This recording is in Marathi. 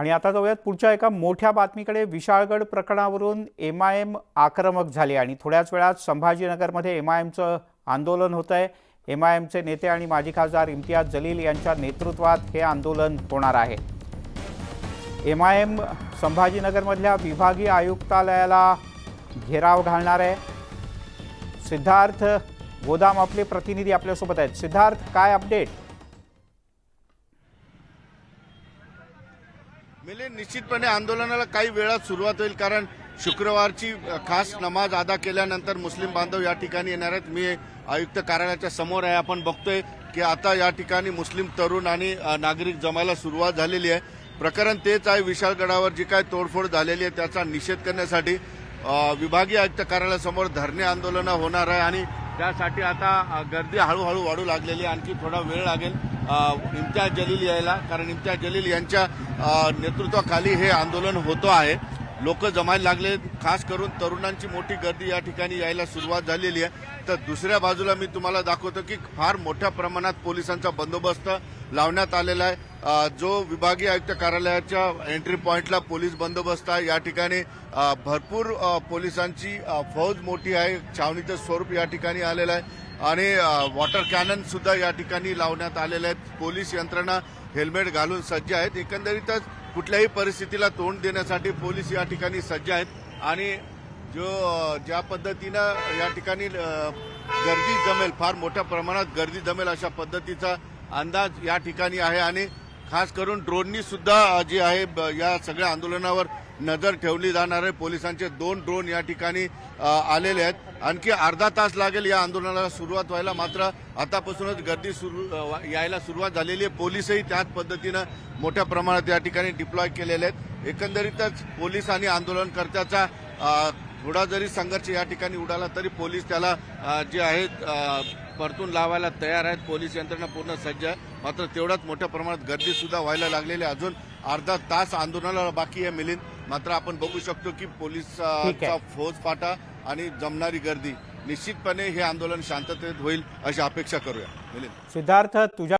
आणि आता जाऊयात पुढच्या एका मोठ्या बातमीकडे। विशाळगड प्रकरणावरून एमआयएम आक्रमक झाले आणि थोड्याच वेळात संभाजीनगरमध्ये एमआयएमचं आंदोलन होत आहे। एमआयएमचे नेते आणि माजी खासदार इम्तियाज जलील यांच्या नेतृत्वात हे आंदोलन होणार आहे। एमआयएम संभाजीनगरमधल्या विभागीय आयुक्तालयाला घेराव घालणार आहे। सिद्धार्थ गोदाम आपले प्रतिनिधी आपल्यासोबत आहेत। सिद्धार्थ, काय अपडेट? मिलिंद, निश्चितपणे आंदोलनाला काही वेळात सुरुवात होईल, कारण शुक्रवारची खास नमाज अदा केल्यानंतर मुस्लिम बांधव या ठिकाणी येणार आहेत। मी आयुक्त कार्यालयाच्या समोर आहे। आपण बघतोय की आता या ठिकाणी मुस्लिम तरुण आणि नागरिक जमायला सुरुवात झालेली आहे। प्रकरण तेच आहे, विशाळगडावर जी काय तोडफोड झालेली आहे त्याचा निषेध करण्यासाठी विभागीय आयुक्त कार्यालयासमोर धरणे आंदोलनं होणार आहे आणि त्यासाठी आता गर्दी हळूहळू वाढू लागलेली आहे। आणखी थोडा वेळ लागेल इम्तियाज जलील यायला, कारण इम्तियाज जलील यांच्या नेतृत्वाखाली हे आंदोलन होतो आहे। लोक जमायला लागले, खास करून तरुणांची मोठी गर्दी या ठिकाणी यायला सुरुवात झालेली आहे। तर दुसऱ्या बाजूला मी तुम्हाला दाखवतो की फार मोठ्या प्रमाणात पोलिसांचा बंदोबस्त लावण्यात आलेला आहे। जो विभागीय आयुक्त कार्यालयाच्या एंट्री पॉइंटला पोलीस बंदोबस्त आहे, या ठिकाणी भरपूर पोलिसांची फौज मोठी आहे। छावणीचं स्वरूप या ठिकाणी आलेलं आहे आणि वॉटर कॅनन सुद्धा या ठिकाणी लावण्यात आलेले आहेत। पोलीस यंत्रणा हेल्मेट घालून सज्ज आहेत। एकंदरीतच कुठल्याही परिस्थितीला तोंड देण्यासाठी पोलीस या ठिकाणी सज्ज आहेत आणि ज्या पद्धतीनं या ठिकाणी गर्दी जमेल, फार मोठ्या प्रमाणात गर्दी जमेल अशा पद्धतीचा अंदाज या ठिकाणी आहे आणि खास करून ड्रोननी सुद्धा जी आहे या सगळ्या आंदोलनावर नजर ठेवली जाणार आहे। पोलिसांचे 2 ड्रोन या ठिकाणी आलेले आहेत। आणखी अर्धा तास लागेल या आंदोलनाला सुरुवात व्हायला, मात्र आतापासूनच गर्दी यायला सुरुवात झालेली आहे। पोलीसही त्याच पद्धतीनं मोठ्या प्रमाणात या ठिकाणी डिप्लॉय केलेले आहेत। एकंदरीतच पोलीस आणि आंदोलनकर्त्याचा थोडा जरी संघर्ष या ठिकाणी उडाला तरी पोलीस त्याला जे आहेत परतून लावायला तयार आहेत। पोलीस यंत्रणा पूर्ण सज्ज आहे, मात्र तेवढ्याच मोठ्या प्रमाणात गर्दी सुद्धा व्हायला लागलेली आहे। अजून अर्धा तास आंदोलनाला बाकी आहे मिलिंद, मात्र आपण बघू शकतो की पोलिसांचा फौजफाटा आणि जमणारी गर्दी, निश्चितपणे हे आंदोलन शांततेत होईल अशी अपेक्षा करूया मिलिंद। सिद्धार्थ, तुझ्या